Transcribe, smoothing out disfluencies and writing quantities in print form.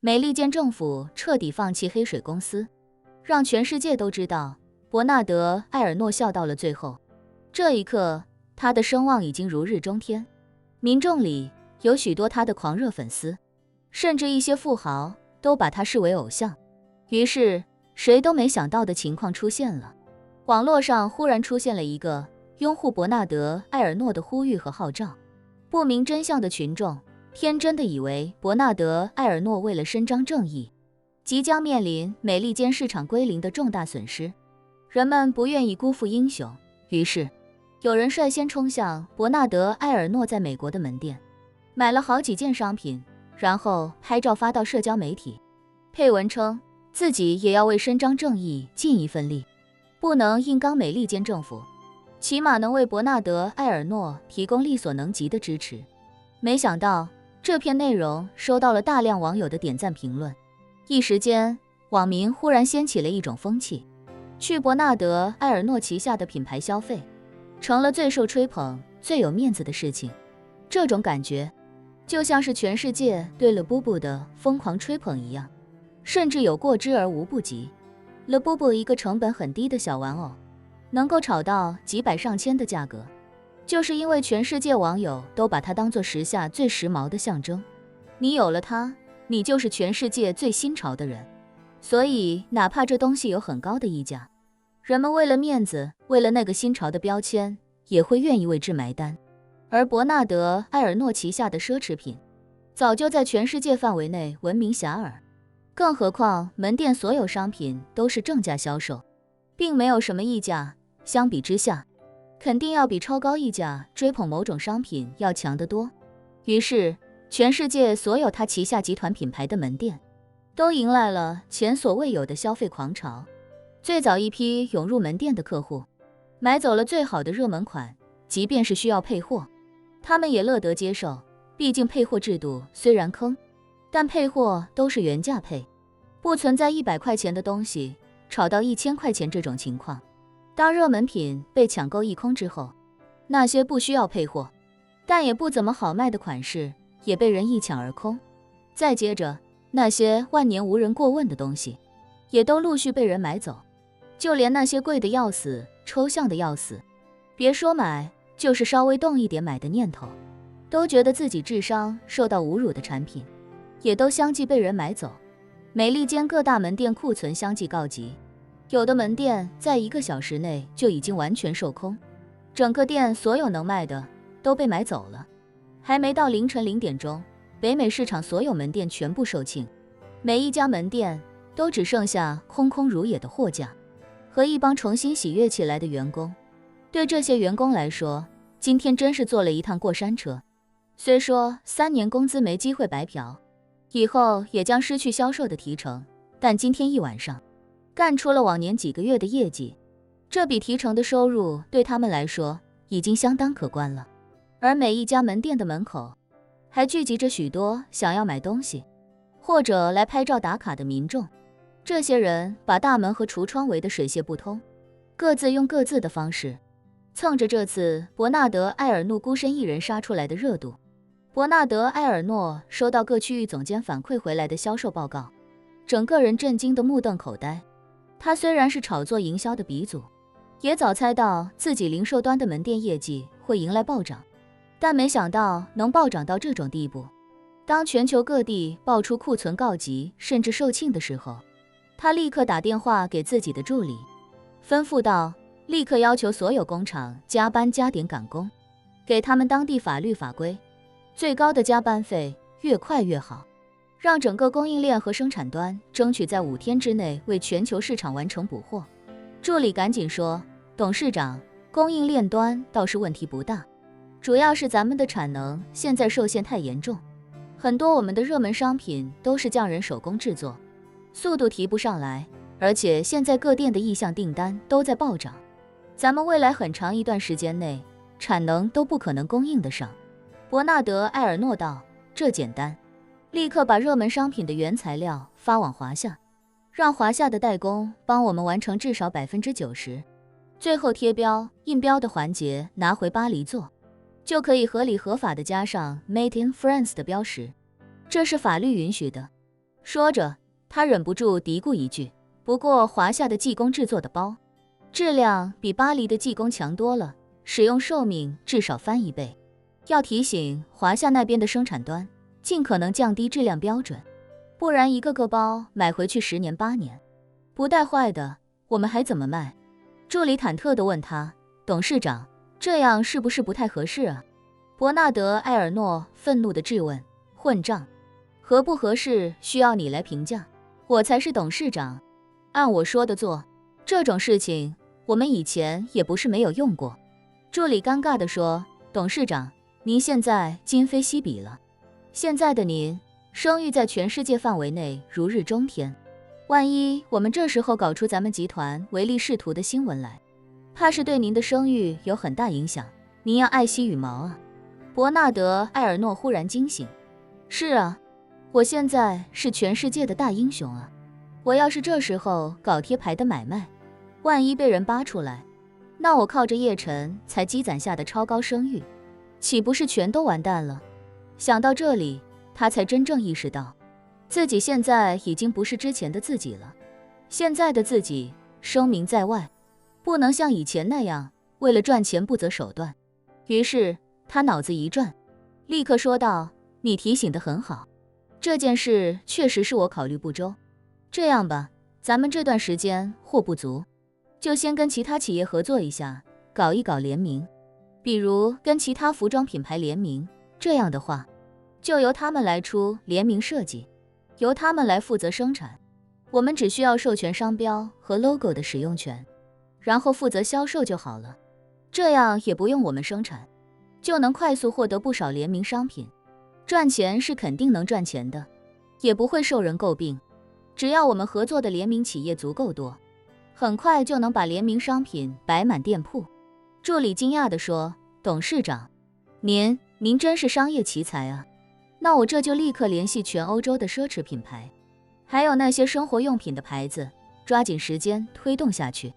美利坚政府彻底放弃黑水公司，让全世界都知道伯纳德·埃尔诺笑到了最后。这一刻，他的声望已经如日中天，民众里有许多他的狂热粉丝，甚至一些富豪都把他视为偶像。于是，谁都没想到的情况出现了，网络上忽然出现了一个拥护伯纳德·埃尔诺的呼吁和号召。不明真相的群众天真的以为伯纳德·埃尔诺为了伸张正义，即将面临美利坚市场归零的重大损失。人们不愿意辜负英雄，于是有人率先冲向伯纳德·埃尔诺在美国的门店，买了好几件商品，然后拍照发到社交媒体，配文称自己也要为伸张正义尽一份力，不能硬刚美利坚政府，起码能为伯纳德·埃尔诺提供力所能及的支持。没想到这篇内容收到了大量网友的点赞评论，一时间网民忽然掀起了一种风气，去伯纳德·埃尔诺旗下的品牌消费成了最受吹捧、最有面子的事情。这种感觉就像是全世界对了布布的疯狂吹捧一样，甚至有过之而无不及。了布布一个成本很低的小玩偶，能够炒到几百上千的价格，就是因为全世界网友都把它当作时下最时髦的象征。你有了它，你就是全世界最新潮的人。所以哪怕这东西有很高的溢价，人们为了面子，为了那个新潮的标签，也会愿意为之埋单。而伯纳德·埃尔诺旗下的奢侈品早就在全世界范围内闻名遐迩，更何况门店所有商品都是正价销售，并没有什么溢价，相比之下肯定要比超高溢价追捧某种商品要强得多。于是全世界所有他旗下集团品牌的门店都迎来了前所未有的消费狂潮。最早一批涌入门店的客户买走了最好的热门款，即便是需要配货，他们也乐得接受，毕竟配货制度虽然坑，但配货都是原价配，不存在100块钱的东西炒到1000块钱这种情况。当热门品被抢购一空之后，那些不需要配货但也不怎么好卖的款式也被人一抢而空。再接着，那些万年无人过问的东西也都陆续被人买走，就连那些贵的要死、抽象的要死，别说买，就是稍微动一点买的念头，都觉得自己智商受到侮辱的产品，也都相继被人买走。美利坚各大门店库存相继告急，有的门店在1个小时内就已经完全售空，整个店所有能卖的都被买走了。还没到凌晨0点钟，北美市场所有门店全部售罄，每一家门店都只剩下空空如也的货架和一帮重新喜悦起来的员工。对这些员工来说，今天真是坐了一趟过山车。虽说3年工资没机会白嫖，以后也将失去销售的提成，但今天一晚上干出了往年几个月的业绩，这笔提成的收入对他们来说已经相当可观了。而每一家门店的门口还聚集着许多想要买东西或者来拍照打卡的民众，这些人把大门和橱窗围得水泄不通，各自用各自的方式蹭着这次伯纳德·埃尔诺孤身一人杀出来的热度。伯纳德·埃尔诺收到各区域总监反馈回来的销售报告，整个人震惊得目瞪口呆。他虽然是炒作营销的鼻祖，也早猜到自己零售端的门店业绩会迎来暴涨，但没想到能暴涨到这种地步。当全球各地爆出库存告急甚至售罄的时候，他立刻打电话给自己的助理，吩咐道立刻要求所有工厂加班加点赶工，给他们当地法律法规最高的加班费，越快越好，让整个供应链和生产端争取在5天之内为全球市场完成补货。助理赶紧说，董事长，供应链端倒是问题不大，主要是咱们的产能现在受限太严重，很多我们的热门商品都是匠人手工制作，速度提不上来，而且现在各店的意向订单都在暴涨，咱们未来很长一段时间内产能都不可能供应得上。伯纳德·埃尔诺道，这简单，立刻把热门商品的原材料发往华夏，让华夏的代工帮我们完成至少90%，最后贴标、印标的环节拿回巴黎做，就可以合理合法的加上 Made in France 的标识，这是法律允许的。说着，他忍不住嘀咕一句：“不过华夏的技工制作的包，质量比巴黎的技工强多了，使用寿命至少翻1倍。要提醒华夏那边的生产端，尽可能降低质量标准，不然一个个包买回去10年8年，不带坏的，我们还怎么卖？”助理忐忑地问他：“董事长，这样是不是不太合适啊？”伯纳德·埃尔诺愤怒地质问：“混账！合不合适需要你来评价，我才是董事长，按我说的做。这种事情我们以前也不是没有用过。”助理尴尬地说：“董事长，您现在今非昔比了，现在的您声誉在全世界范围内如日中天，万一我们这时候搞出咱们集团唯利是图的新闻来，怕是对您的声誉有很大影响，您要爱惜羽毛啊。”伯纳德·埃尔诺忽然惊醒：“是啊，我现在是全世界的大英雄啊！我要是这时候搞贴牌的买卖，万一被人扒出来，那我靠着叶晨才积攒下的超高声誉，岂不是全都完蛋了？”想到这里，他才真正意识到，自己现在已经不是之前的自己了。现在的自己声名在外，不能像以前那样为了赚钱不择手段。于是他脑子一转，立刻说道：“你提醒得很好，这件事确实是我考虑不周。这样吧，咱们这段时间货不足，就先跟其他企业合作一下，搞一搞联名，比如跟其他服装品牌联名。这样的话，就由他们来出联名设计，由他们来负责生产，我们只需要授权商标和 logo 的使用权，然后负责销售就好了。这样也不用我们生产，就能快速获得不少联名商品，赚钱是肯定能赚钱的，也不会受人诟病。只要我们合作的联名企业足够多，很快就能把联名商品摆满店铺。”助理惊讶地说：“董事长，您真是商业奇才啊！那我这就立刻联系全欧洲的奢侈品牌，还有那些生活用品的牌子，抓紧时间推动下去。”